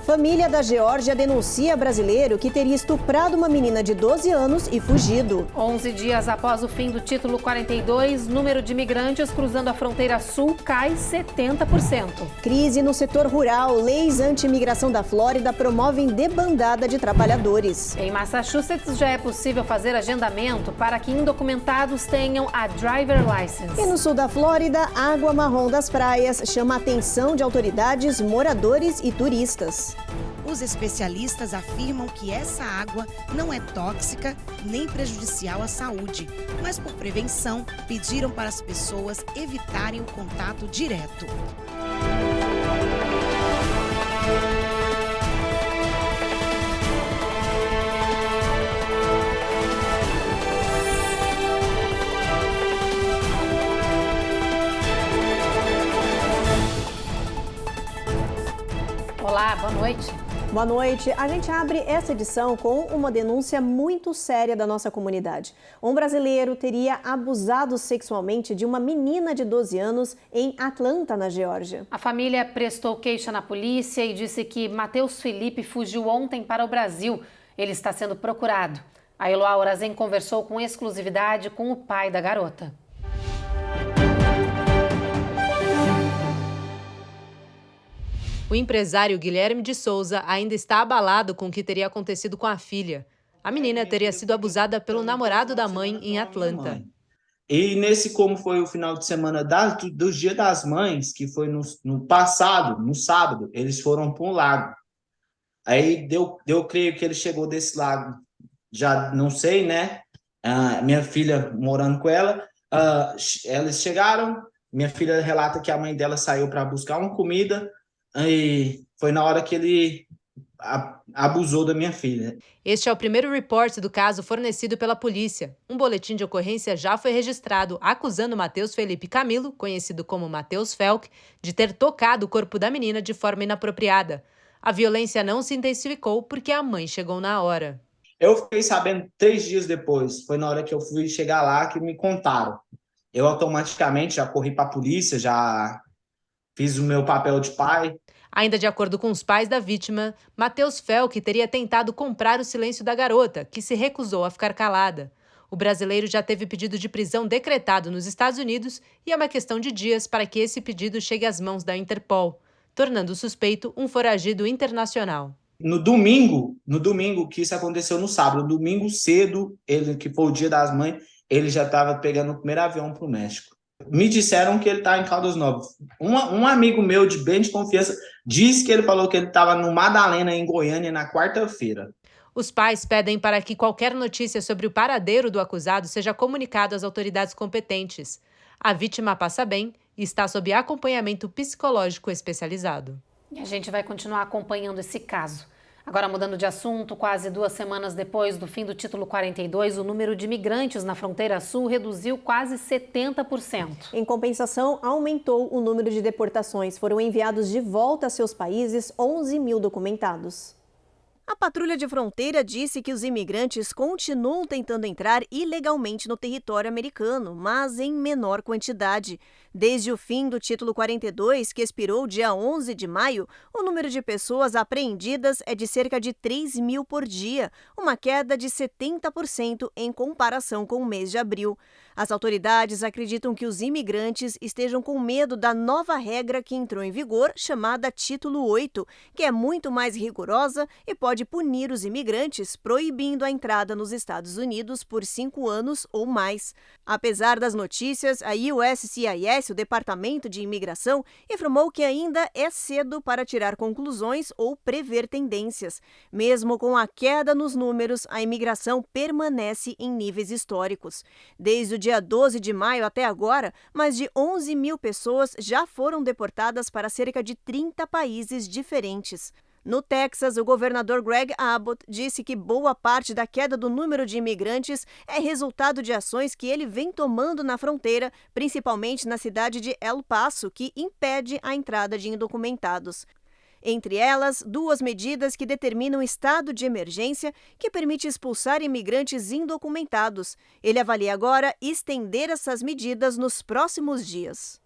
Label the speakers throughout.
Speaker 1: Família da Geórgia denuncia brasileiro que teria estuprado uma menina de 12 anos e fugido.
Speaker 2: 11 dias após o fim do título 42, número de imigrantes cruzando a fronteira sul cai 70%.
Speaker 1: Crise no setor rural. Leis anti-imigração da Flórida promovem debandada de trabalhadores.
Speaker 2: Em Massachusetts já é possível fazer agendamento para que indocumentados tenham a driver license.
Speaker 1: E no sul da Flórida, água marrom das praias chama a atenção de autoridades, moradores e turistas.
Speaker 3: Os especialistas afirmam que essa água não é tóxica nem prejudicial à saúde, mas por prevenção pediram para as pessoas evitarem o contato direto.
Speaker 2: Olá, boa noite.
Speaker 1: Boa noite. A gente abre essa edição com uma denúncia muito séria da nossa comunidade. Um brasileiro teria abusado sexualmente de uma menina de 12 anos em Atlanta, na Geórgia.
Speaker 2: A família prestou queixa na polícia e disse que Matheus Felipe fugiu ontem para o Brasil. Ele está sendo procurado. A Eloá Orazen conversou com exclusividade com o pai da garota.
Speaker 4: O empresário Guilherme de Souza ainda está abalado com o que teria acontecido com a filha. A menina teria sido abusada pelo namorado da mãe em Atlanta.
Speaker 5: E nesse, como foi o final de semana do Dia das Mães, que foi no passado, no sábado, eles foram para um lago. Aí eu creio que ele chegou desse lago, já não sei, né? Minha filha morando com ela, eles chegaram, minha filha relata que a mãe dela saiu para buscar uma comida, e foi na hora que ele abusou da minha filha.
Speaker 4: Este é o primeiro reporte do caso fornecido pela polícia. Um boletim de ocorrência já foi registrado, acusando Matheus Felipe Camilo, conhecido como Matheus Felk, de ter tocado o corpo da menina de forma inapropriada. A violência não se intensificou porque a mãe chegou na hora.
Speaker 5: Eu fiquei sabendo 3 dias depois, foi na hora que eu fui chegar lá que me contaram. Eu automaticamente já corri para a polícia, já fiz o meu papel de pai.
Speaker 4: Ainda de acordo com os pais da vítima, Matheus Felk teria tentado comprar o silêncio da garota, que se recusou a ficar calada. O brasileiro já teve pedido de prisão decretado nos Estados Unidos e é uma questão de dias para que esse pedido chegue às mãos da Interpol, tornando o suspeito um foragido internacional.
Speaker 5: No domingo, que isso aconteceu no sábado, no domingo cedo, que foi o Dia das Mães, ele já estava pegando o primeiro avião para o México. Me disseram que ele está em Caldas Novas. Um amigo meu de bem de confiança disse que ele falou que ele estava no Madalena, em Goiânia, na quarta-feira.
Speaker 4: Os pais pedem para que qualquer notícia sobre o paradeiro do acusado seja comunicado às autoridades competentes. A vítima passa bem e está sob acompanhamento psicológico especializado.
Speaker 2: E a gente vai continuar acompanhando esse caso. Agora, mudando de assunto, quase 2 semanas depois do fim do título 42, o número de imigrantes na fronteira sul reduziu quase 70%.
Speaker 1: Em compensação, aumentou o número de deportações. Foram enviados de volta a seus países 11 mil documentados. A patrulha de fronteira disse que os imigrantes continuam tentando entrar ilegalmente no território americano, mas em menor quantidade. Desde o fim do título 42, que expirou dia 11 de maio, o número de pessoas apreendidas é de cerca de 3 mil por dia, uma queda de 70% em comparação com o mês de abril. As autoridades acreditam que os imigrantes estejam com medo da nova regra que entrou em vigor, chamada Título 8, que é muito mais rigorosa e pode punir os imigrantes, proibindo a entrada nos Estados Unidos por 5 anos ou mais. Apesar das notícias, a USCIS, o Departamento de Imigração, informou que ainda é cedo para tirar conclusões ou prever tendências. Mesmo com a queda nos números, a imigração permanece em níveis históricos. Desde o dia 12 de maio até agora, mais de 11 mil pessoas já foram deportadas para cerca de 30 países diferentes. No Texas, o governador Greg Abbott disse que boa parte da queda do número de imigrantes é resultado de ações que ele vem tomando na fronteira, principalmente na cidade de El Paso, que impede a entrada de indocumentados. Entre elas, 2 medidas que determinam estado de emergência que permite expulsar imigrantes indocumentados. Ele avalia agora estender essas medidas nos próximos dias.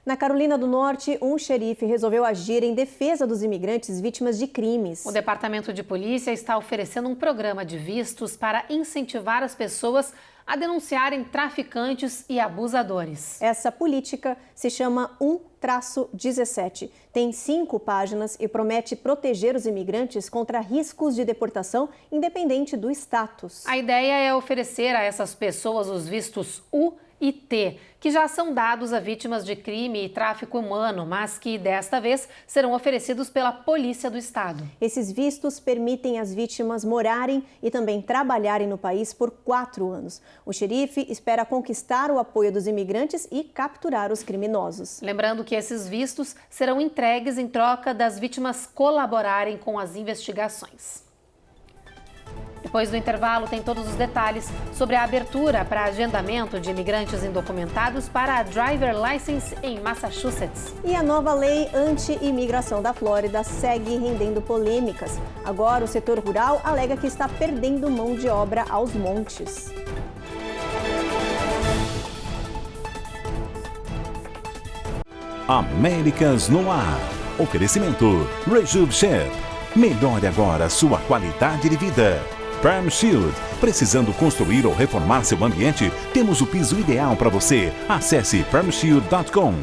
Speaker 1: Na Carolina do Norte, um xerife resolveu agir em defesa dos imigrantes vítimas de crimes.
Speaker 2: O Departamento de Polícia está oferecendo um programa de vistos para incentivar as pessoas a denunciarem traficantes e abusadores.
Speaker 1: Essa política se chama 1-17. Tem 5 páginas e promete proteger os imigrantes contra riscos de deportação, independente do status.
Speaker 2: A ideia é oferecer a essas pessoas os vistos U e T, que já são dados a vítimas de crime e tráfico humano, mas que desta vez serão oferecidos pela Polícia do Estado.
Speaker 1: Esses vistos permitem às vítimas morarem e também trabalharem no país por 4 anos. O xerife espera conquistar o apoio dos imigrantes e capturar os criminosos.
Speaker 2: Lembrando que esses vistos serão entregues em troca das vítimas colaborarem com as investigações. Depois do intervalo, tem todos os detalhes sobre a abertura para agendamento de imigrantes indocumentados para a Driver License em Massachusetts.
Speaker 1: E a nova lei anti-imigração da Flórida segue rendendo polêmicas. Agora, o setor rural alega que está perdendo mão de obra aos montes.
Speaker 6: Américas no ar. Oferecimento Rejuve Chef. Melhore agora sua qualidade de vida. Perm Shield. Precisando construir ou reformar seu ambiente? Temos o piso ideal para você. Acesse permshield.com.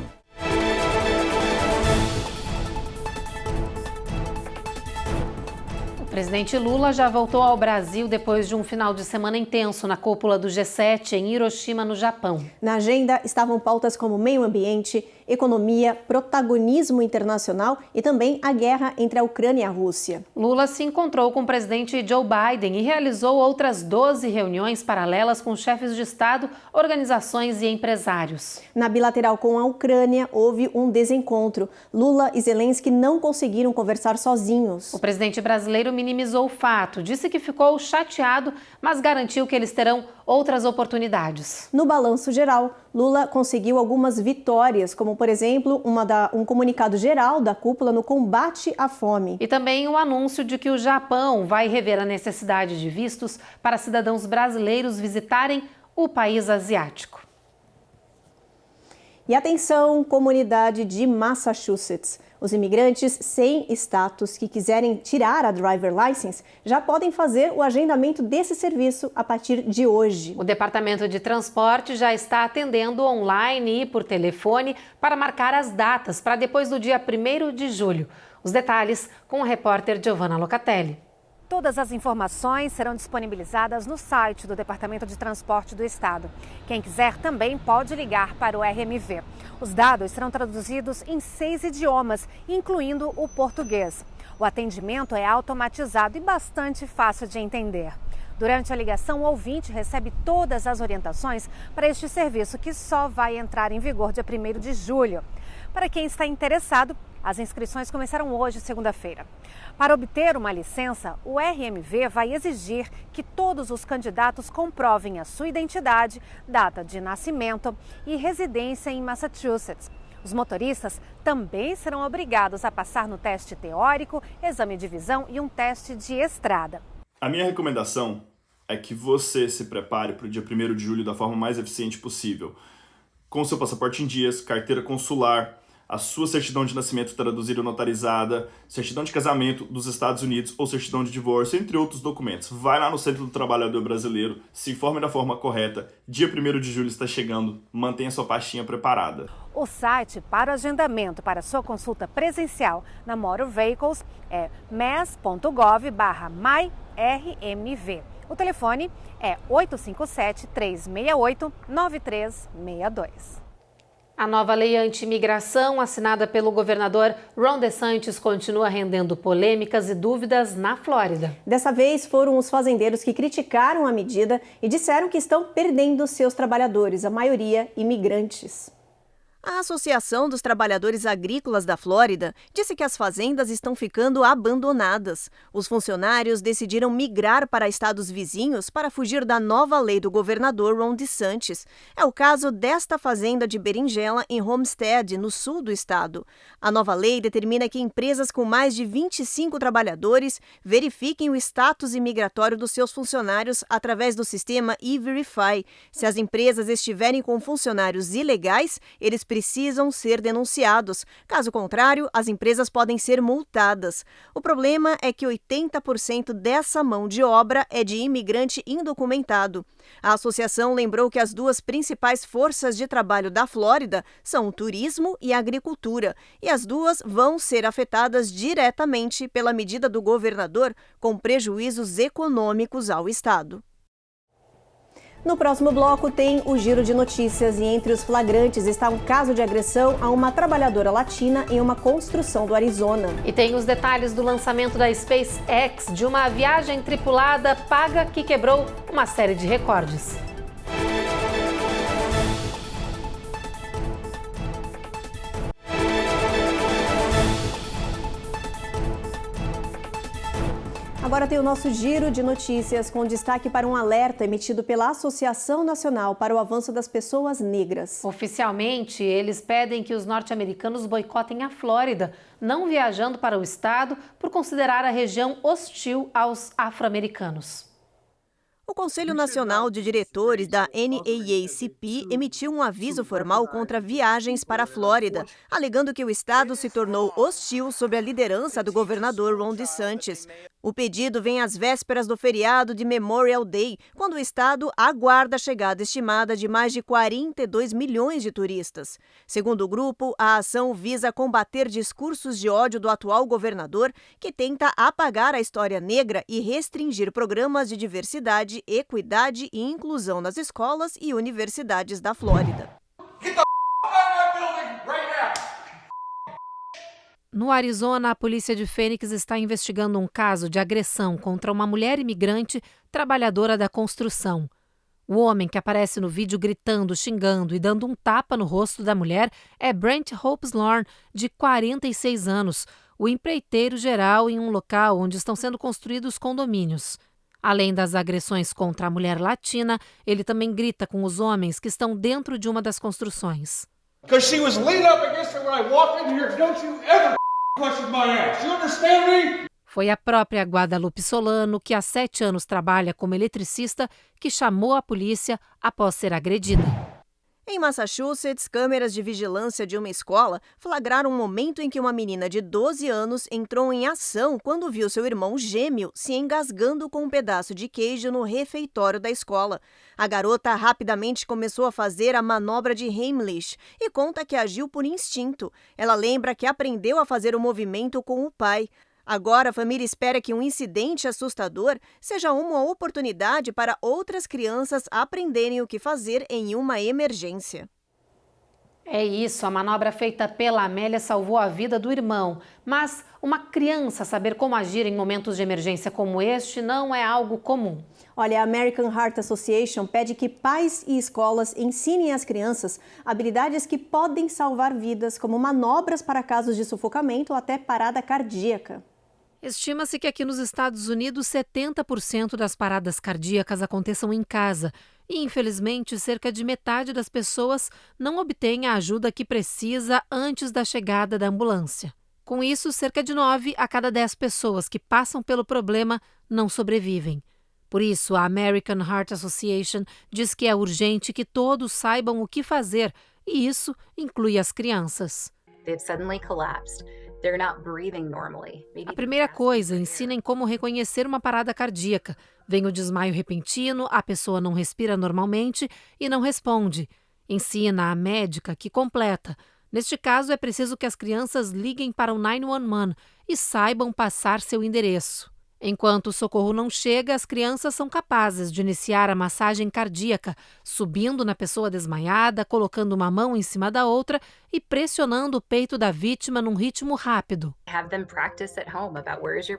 Speaker 2: O presidente Lula já voltou ao Brasil depois de um final de semana intenso na cúpula do G7 em Hiroshima, no Japão.
Speaker 1: Na agenda estavam pautas como meio ambiente, economia, protagonismo internacional e também a guerra entre a Ucrânia e a Rússia.
Speaker 2: Lula se encontrou com o presidente Joe Biden e realizou outras 12 reuniões paralelas com chefes de Estado, organizações e empresários.
Speaker 1: Na bilateral com a Ucrânia, houve um desencontro. Lula e Zelensky não conseguiram conversar sozinhos.
Speaker 2: O presidente brasileiro minimizou o fato, disse que ficou chateado, mas garantiu que eles terão outras oportunidades.
Speaker 1: No balanço geral, Lula conseguiu algumas vitórias, como, por exemplo, um comunicado geral da cúpula no combate à fome.
Speaker 2: E também o anúncio de que o Japão vai rever a necessidade de vistos para cidadãos brasileiros visitarem o país asiático.
Speaker 1: E atenção, comunidade de Massachusetts. Os imigrantes sem status que quiserem tirar a Driver License já podem fazer o agendamento desse serviço a partir de hoje.
Speaker 2: O Departamento de Transporte já está atendendo online e por telefone para marcar as datas para depois do dia 1º de julho. Os detalhes com a repórter Giovanna Locatelli.
Speaker 7: Todas as informações serão disponibilizadas no site do Departamento de Transporte do Estado. Quem quiser também pode ligar para o RMV. Os dados serão traduzidos em 6 idiomas, incluindo o português. O atendimento é automatizado e bastante fácil de entender. Durante a ligação, o ouvinte recebe todas as orientações para este serviço, que só vai entrar em vigor dia 1º de julho. Para quem está interessado, as inscrições começaram hoje, segunda-feira. Para obter uma licença, o RMV vai exigir que todos os candidatos comprovem a sua identidade, data de nascimento e residência em Massachusetts. Os motoristas também serão obrigados a passar no teste teórico, exame de visão e um teste de estrada.
Speaker 8: A minha recomendação é que você se prepare para o dia 1º de julho da forma mais eficiente possível. Com seu passaporte em dias, carteira consular, a sua certidão de nascimento traduzida ou notarizada, certidão de casamento dos Estados Unidos ou certidão de divórcio, entre outros documentos. Vai lá no Centro do Trabalhador Brasileiro, se informe da forma correta. Dia 1º de julho está chegando, mantenha sua pastinha preparada.
Speaker 7: O site para o agendamento para sua consulta presencial na Motor Vehicles é mass.gov/myrmv. O telefone é 857-368-9362.
Speaker 2: A nova lei anti-imigração, assinada pelo governador Ron DeSantis, continua rendendo polêmicas e dúvidas na Flórida.
Speaker 1: Dessa vez foram os fazendeiros que criticaram a medida e disseram que estão perdendo seus trabalhadores, a maioria imigrantes. A Associação dos Trabalhadores Agrícolas da Flórida disse que as fazendas estão ficando abandonadas. Os funcionários decidiram migrar para estados vizinhos para fugir da nova lei do governador Ron DeSantis. É o caso desta fazenda de berinjela em Homestead, no sul do estado. A nova lei determina que empresas com mais de 25 trabalhadores verifiquem o status imigratório dos seus funcionários através do sistema E-Verify. Se as empresas estiverem com funcionários ilegais, eles precisam ser denunciados. Caso contrário, as empresas podem ser multadas. O problema é que 80% dessa mão de obra é de imigrante indocumentado. A associação lembrou que as duas principais forças de trabalho da Flórida são o turismo e a agricultura, e as duas vão ser afetadas diretamente pela medida do governador, com prejuízos econômicos ao estado. No próximo bloco tem o Giro de Notícias e entre os flagrantes está um caso de agressão a uma trabalhadora latina em uma construção do Arizona.
Speaker 2: E tem os detalhes do lançamento da SpaceX, de uma viagem tripulada paga que quebrou uma série de recordes.
Speaker 1: Agora tem o nosso Giro de Notícias, com destaque para um alerta emitido pela Associação Nacional para o Avanço das Pessoas Negras.
Speaker 2: Oficialmente, eles pedem que os norte-americanos boicotem a Flórida, não viajando para o estado por considerar a região hostil aos afro-americanos.
Speaker 1: O Conselho Nacional de Diretores da NAACP emitiu um aviso formal contra viagens para a Flórida, alegando que o estado se tornou hostil sob a liderança do governador Ron DeSantis. O pedido vem às vésperas do feriado de Memorial Day, quando o estado aguarda a chegada estimada de mais de 42 milhões de turistas. Segundo o grupo, a ação visa combater discursos de ódio do atual governador, que tenta apagar a história negra e restringir programas de diversidade, equidade e inclusão nas escolas e universidades da Flórida.
Speaker 2: No Arizona, a polícia de Phoenix está investigando um caso de agressão contra uma mulher imigrante trabalhadora da construção. O homem que aparece no vídeo gritando, xingando e dando um tapa no rosto da mulher é Brent Hopeslorn, de 46 anos, o empreiteiro geral em um local onde estão sendo construídos condomínios. Além das agressões contra a mulher latina, ele também grita com os homens que estão dentro de uma das construções.
Speaker 9: Because she was leaning up against it when I walked in here. Don't you ever question my ass. You understand me?
Speaker 2: Foi a própria Guadalupe Solano, que há 7 anos trabalha como eletricista, que chamou a polícia após ser agredida.
Speaker 1: Em Massachusetts, câmeras de vigilância de uma escola flagraram um momento em que uma menina de 12 anos entrou em ação quando viu seu irmão gêmeo se engasgando com um pedaço de queijo no refeitório da escola. A garota rapidamente começou a fazer a manobra de Heimlich e conta que agiu por instinto. Ela lembra que aprendeu a fazer o movimento com o pai. Agora, a família espera que um incidente assustador seja uma oportunidade para outras crianças aprenderem o que fazer em uma emergência.
Speaker 2: É isso, a manobra feita pela Amélia salvou a vida do irmão. Mas uma criança saber como agir em momentos de emergência como este não é algo comum.
Speaker 1: Olha, a American Heart Association pede que pais e escolas ensinem às crianças habilidades que podem salvar vidas, como manobras para casos de sufocamento ou até parada cardíaca.
Speaker 2: Estima-se que aqui nos Estados Unidos 70% das paradas cardíacas aconteçam em casa e, infelizmente, cerca de metade das pessoas não obtém a ajuda que precisa antes da chegada da ambulância. Com isso, cerca de 9 a cada 10 pessoas que passam pelo problema não sobrevivem. Por isso, a American Heart Association diz que é urgente que todos saibam o que fazer, e isso inclui as crianças. A primeira coisa, ensinem como reconhecer uma parada cardíaca. Vem o desmaio repentino, a pessoa não respira normalmente e não responde. Ensina a médica que completa. Neste caso, é preciso que as crianças liguem para o 911 e saibam passar seu endereço. Enquanto o socorro não chega, as crianças são capazes de iniciar a massagem cardíaca, subindo na pessoa desmaiada, colocando uma mão em cima da outra e pressionando o peito da vítima num ritmo rápido.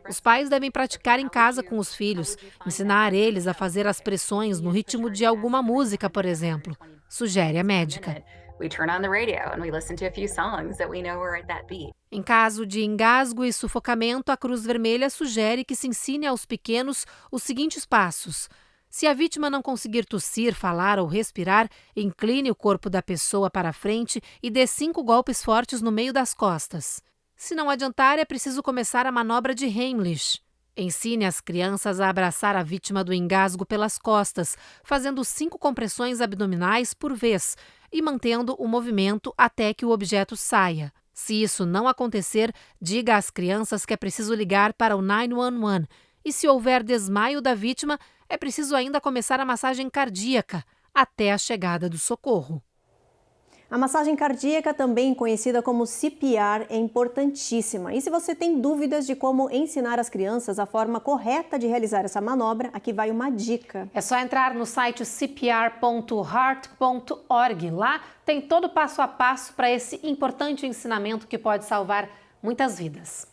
Speaker 2: Os pais devem praticar em casa com os filhos, ensinar eles a fazer as pressões no ritmo de alguma música, por exemplo, sugere a médica. Em caso de engasgo e sufocamento, a Cruz Vermelha sugere que se ensine aos pequenos os seguintes passos. Se a vítima não conseguir tossir, falar ou respirar, incline o corpo da pessoa para frente e dê 5 golpes fortes no meio das costas. Se não adiantar, é preciso começar a manobra de Heimlich. Ensine as crianças a abraçar a vítima do engasgo pelas costas, fazendo 5 compressões abdominais por vez e mantendo o movimento até que o objeto saia. Se isso não acontecer, diga às crianças que é preciso ligar para o 911 e, se houver desmaio da vítima, é preciso ainda começar a massagem cardíaca até a chegada do socorro.
Speaker 1: A massagem cardíaca, também conhecida como CPR, é importantíssima. E se você tem dúvidas de como ensinar as crianças a forma correta de realizar essa manobra, aqui vai uma dica.
Speaker 2: É só entrar no site cpr.heart.org. Lá tem todo o passo a passo para esse importante ensinamento que pode salvar muitas vidas.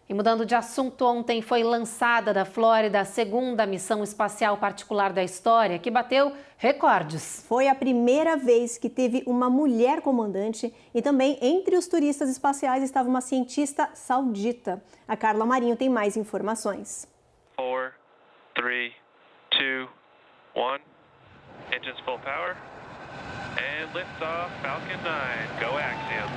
Speaker 2: E mudando de assunto, ontem foi lançada da Flórida a 2ª missão espacial particular da história, que bateu recordes.
Speaker 1: Foi a primeira vez que teve uma mulher comandante e também entre os turistas espaciais estava uma cientista saudita. A Carla Marinho tem mais informações.
Speaker 10: 4, 3, 2, 1. Engines full power. And liftoff, Falcon 9. Go Axiom.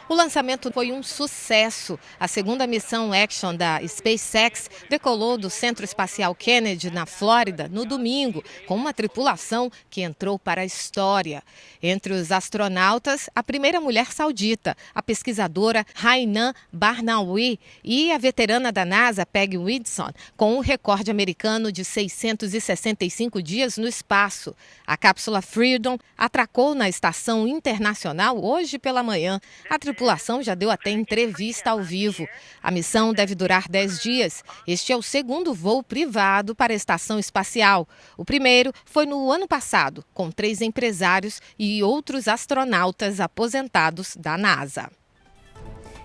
Speaker 11: O lançamento foi um sucesso. A 2ª missão Action da SpaceX decolou do Centro Espacial Kennedy, na Flórida, no domingo, com uma tripulação que entrou para a história. Entre os astronautas, a primeira mulher saudita, a pesquisadora Hainan Barnaoui, e a veterana da NASA, Peggy Whitson, com um recorde americano de 665 dias no espaço. A cápsula Freedom atracou na Estação Internacional hoje pela manhã. A tripulação já deu até entrevista ao vivo. A missão deve durar 10 dias. Este é o 2º voo privado para a estação espacial. O primeiro foi no ano passado, com 3 empresários e outros astronautas aposentados da NASA.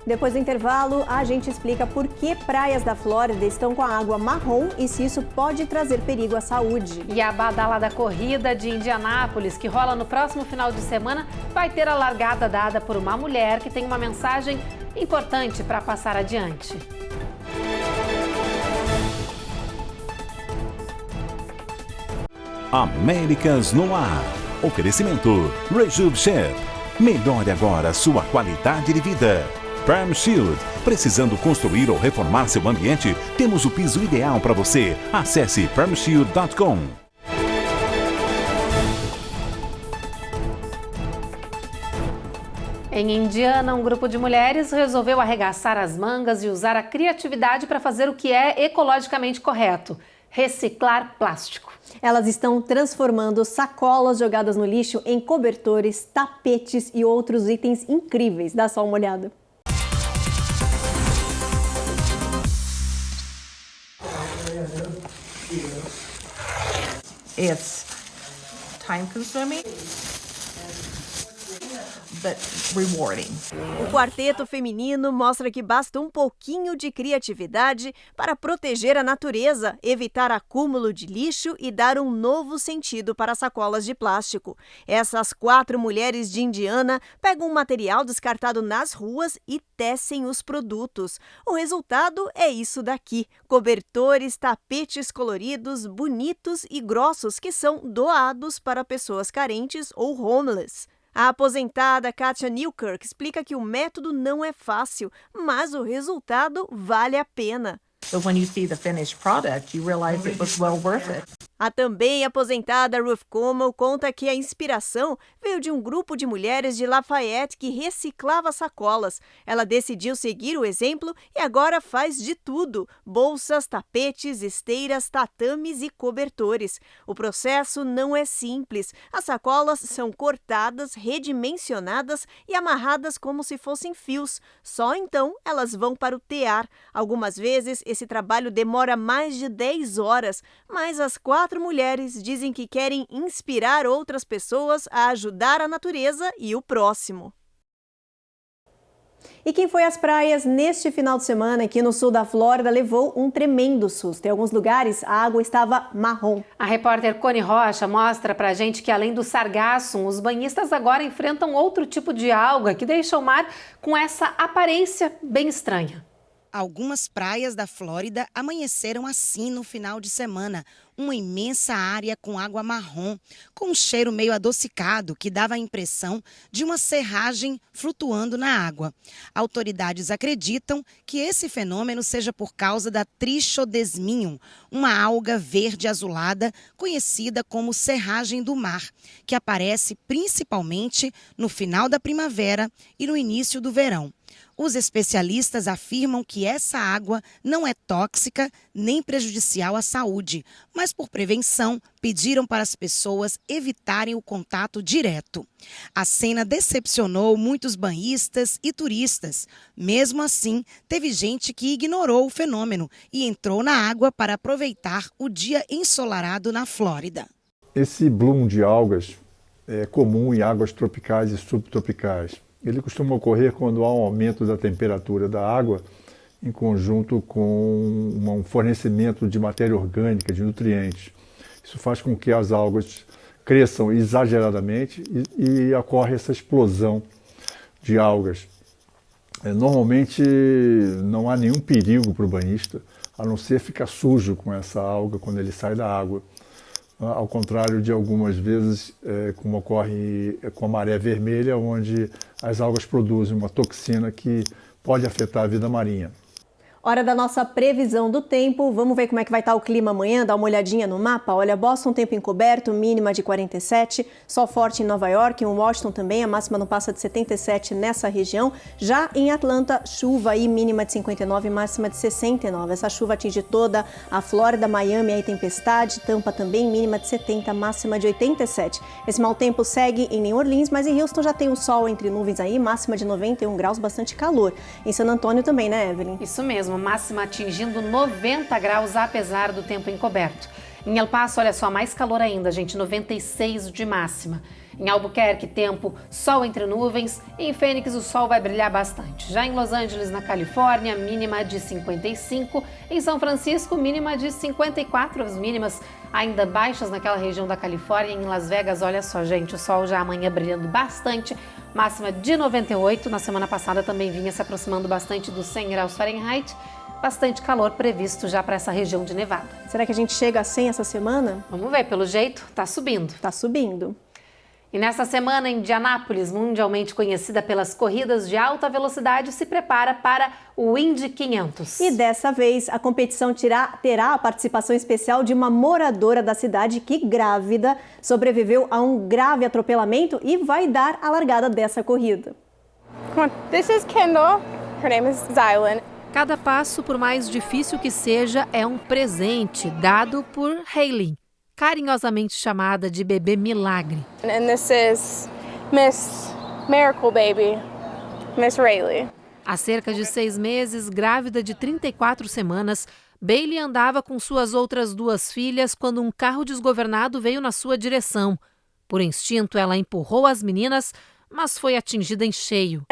Speaker 1: Depois do intervalo, a gente explica por que praias da Flórida estão com a água marrom e se isso pode trazer perigo à saúde.
Speaker 2: E a badalada corrida de Indianápolis, que rola no próximo final de semana, vai ter a largada dada por uma mulher que tem uma mensagem importante para passar adiante.
Speaker 6: Américas no ar. Oferecimento Rejub Chef. Melhore agora sua qualidade de vida. Perm Shield. Precisando construir ou reformar seu ambiente? Temos o piso ideal para você. Acesse permshield.com.
Speaker 2: Em Indiana, um grupo de mulheres resolveu arregaçar as mangas e usar a criatividade para fazer o que é ecologicamente correto: reciclar plástico.
Speaker 1: Elas estão transformando sacolas jogadas no lixo em cobertores, tapetes e outros itens incríveis. Dá só uma olhada.
Speaker 12: It's time-consuming, but rewarding.
Speaker 1: O quarteto feminino mostra que basta um pouquinho de criatividade para proteger a natureza, evitar acúmulo de lixo e dar um novo sentido para sacolas de plástico. Essas 4 mulheres de Indiana pegam um material descartado nas ruas e tecem os produtos. O resultado é isso daqui: cobertores, tapetes coloridos, bonitos e grossos que são doados para pessoas carentes ou homeless. A aposentada Katia Newkirk explica que o método não é fácil, mas o resultado vale a pena.
Speaker 12: So when you see the finished product, you realize it was well worth it.
Speaker 1: A também aposentada Ruth Como conta que a inspiração veio de um grupo de mulheres de Lafayette que reciclava sacolas. Ela decidiu seguir o exemplo e agora faz de tudo: bolsas, tapetes, esteiras, tatames e cobertores. O processo não é simples. As sacolas são cortadas, redimensionadas e amarradas como se fossem fios. Só então elas vão para o tear. Algumas vezes esse trabalho demora mais de 10 horas, mas as 4 mulheres dizem que querem inspirar outras pessoas a ajudar a natureza e o próximo. E quem foi às praias neste final de semana aqui no sul da Flórida levou um tremendo susto. Em alguns lugares a água estava marrom.
Speaker 2: A repórter Cone Rocha mostra pra gente que, além do sargaço, os banhistas agora enfrentam outro tipo de alga que deixa o mar com essa aparência bem estranha.
Speaker 3: Algumas praias da Flórida amanheceram assim no final de semana. Uma imensa área com água marrom, com um cheiro meio adocicado que dava a impressão de uma serragem flutuando na água. Autoridades acreditam que esse fenômeno seja por causa da Trichodesmium, uma alga verde azulada conhecida como serragem do mar, que aparece principalmente no final da primavera e no início do verão. Os especialistas afirmam que essa água não é tóxica nem prejudicial à saúde, mas por prevenção pediram para as pessoas evitarem o contato direto. A cena decepcionou muitos banhistas e turistas. Mesmo assim, teve gente que ignorou o fenômeno e entrou na água para aproveitar o dia ensolarado na Flórida.
Speaker 13: Esse bloom de algas é comum em águas tropicais e subtropicais. Ele costuma ocorrer quando há um aumento da temperatura da água em conjunto com um fornecimento de matéria orgânica, de nutrientes. Isso faz com que as algas cresçam exageradamente e ocorre essa explosão de algas. Normalmente não há nenhum perigo para o banhista, a não ser ficar sujo com essa alga quando ele sai da água. Ao contrário de algumas vezes, como ocorre com a maré vermelha, onde as algas produzem uma toxina que pode afetar a vida marinha.
Speaker 1: Hora da nossa previsão do tempo. Vamos ver como é que vai estar o clima amanhã, dar uma olhadinha no mapa. Olha, Boston, tempo encoberto, mínima de 47, sol forte em Nova York, em Washington também, a máxima não passa de 77 nessa região. Já em Atlanta, chuva aí, mínima de 59, máxima de 69. Essa chuva atinge toda a Flórida, Miami, aí tempestade, Tampa também, mínima de 70, máxima de 87. Esse mau tempo segue em New Orleans, mas em Houston já tem um sol entre nuvens aí, máxima de 91 graus, bastante calor. Em San Antônio também, né, Evelyn?
Speaker 2: Isso mesmo. Máxima atingindo 90 graus, apesar do tempo encoberto. Em El Paso, olha só, mais calor ainda, gente, 96 de máxima. Em Albuquerque, tempo, sol entre nuvens. E em Phoenix, o sol vai brilhar bastante. Já em Los Angeles, na Califórnia, mínima de 55. Em São Francisco, mínima de 54. As mínimas ainda baixas naquela região da Califórnia. Em Las Vegas, olha só, gente, o sol já amanhã brilhando bastante. Máxima de 98. Na semana passada também vinha se aproximando bastante dos 100 graus Fahrenheit. Bastante calor previsto já para essa região de Nevada.
Speaker 1: Será que a gente chega a 100 essa semana?
Speaker 2: Vamos ver, pelo jeito, tá subindo.
Speaker 1: Tá subindo.
Speaker 2: E nessa semana, Indianápolis, mundialmente conhecida pelas corridas de alta velocidade, se prepara para o Indy 500.
Speaker 1: E dessa vez, a competição terá a participação especial de uma moradora da cidade que, grávida, sobreviveu a um grave atropelamento e vai dar a largada dessa corrida.
Speaker 14: This is Kendall. Her name is Zylan.
Speaker 2: Cada passo, por mais difícil que seja, é um presente dado por Hayley, carinhosamente chamada de bebê milagre.
Speaker 14: And this is Miss Miracle Baby, Miss Rayleigh.
Speaker 2: Há cerca de 6 meses, grávida de 34 semanas, Bailey andava com suas outras 2 filhas quando um carro desgovernado veio na sua direção. Por instinto, ela empurrou as meninas, mas foi atingida em cheio.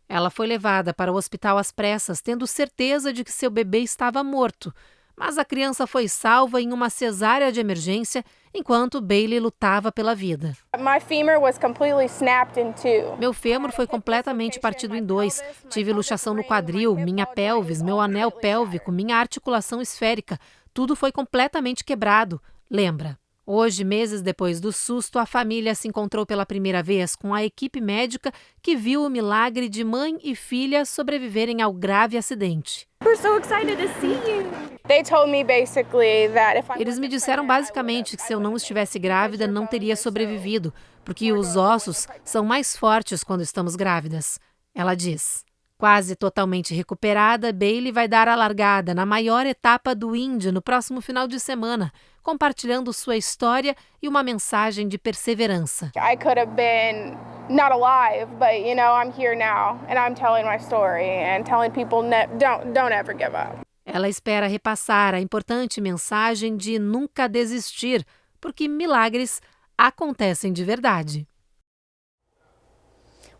Speaker 2: Ela foi levada para o hospital às pressas, tendo certeza de que seu bebê estava morto. Mas a criança foi salva em uma cesárea de emergência, enquanto Bailey lutava pela vida. Meu fêmur foi completamente partido em 2. Tive luxação no quadril, minha pelvis, meu anel pélvico, minha articulação esférica. Tudo foi completamente quebrado, lembra. Hoje, meses depois do susto, a família se encontrou pela primeira vez com a equipe médica que viu o milagre de mãe e filha sobreviverem ao grave acidente. Eles me disseram basicamente que se eu não estivesse grávida, não teria sobrevivido, porque os ossos são mais fortes quando estamos grávidas. Ela diz. Quase totalmente recuperada, Bailey vai dar a largada na maior etapa do Indy no próximo final de semana, compartilhando sua história e uma mensagem de perseverança.
Speaker 14: I could have been not alive, but you know, I'm here now and I'm telling my story and telling people don't ever give up.
Speaker 2: Ela espera repassar a importante mensagem de nunca desistir, porque milagres acontecem de verdade.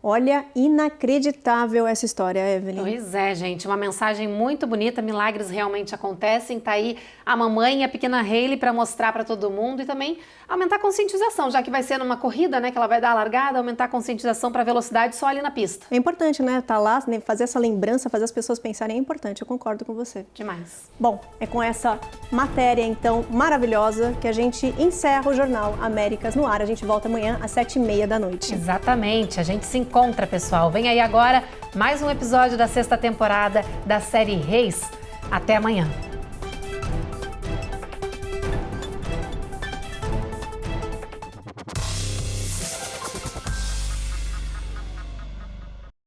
Speaker 1: Olha, inacreditável essa história, Evelyn.
Speaker 2: Pois é, gente, uma mensagem muito bonita, milagres realmente acontecem, tá aí a mamãe e a pequena Hailey para mostrar para todo mundo e também aumentar a conscientização, já que vai ser numa corrida, né, que ela vai dar a largada, aumentar a conscientização para velocidade só ali na pista.
Speaker 1: É importante, né, tá lá, fazer essa lembrança, fazer as pessoas pensarem é importante, eu concordo com você.
Speaker 2: Demais.
Speaker 1: Bom, é com essa matéria, então, maravilhosa, que a gente encerra o Jornal Américas no ar. A gente volta amanhã às 7h30 da noite.
Speaker 2: Exatamente, a gente se encontra, pessoal. Vem aí agora mais um episódio da 6ª temporada da série Reis. Até amanhã.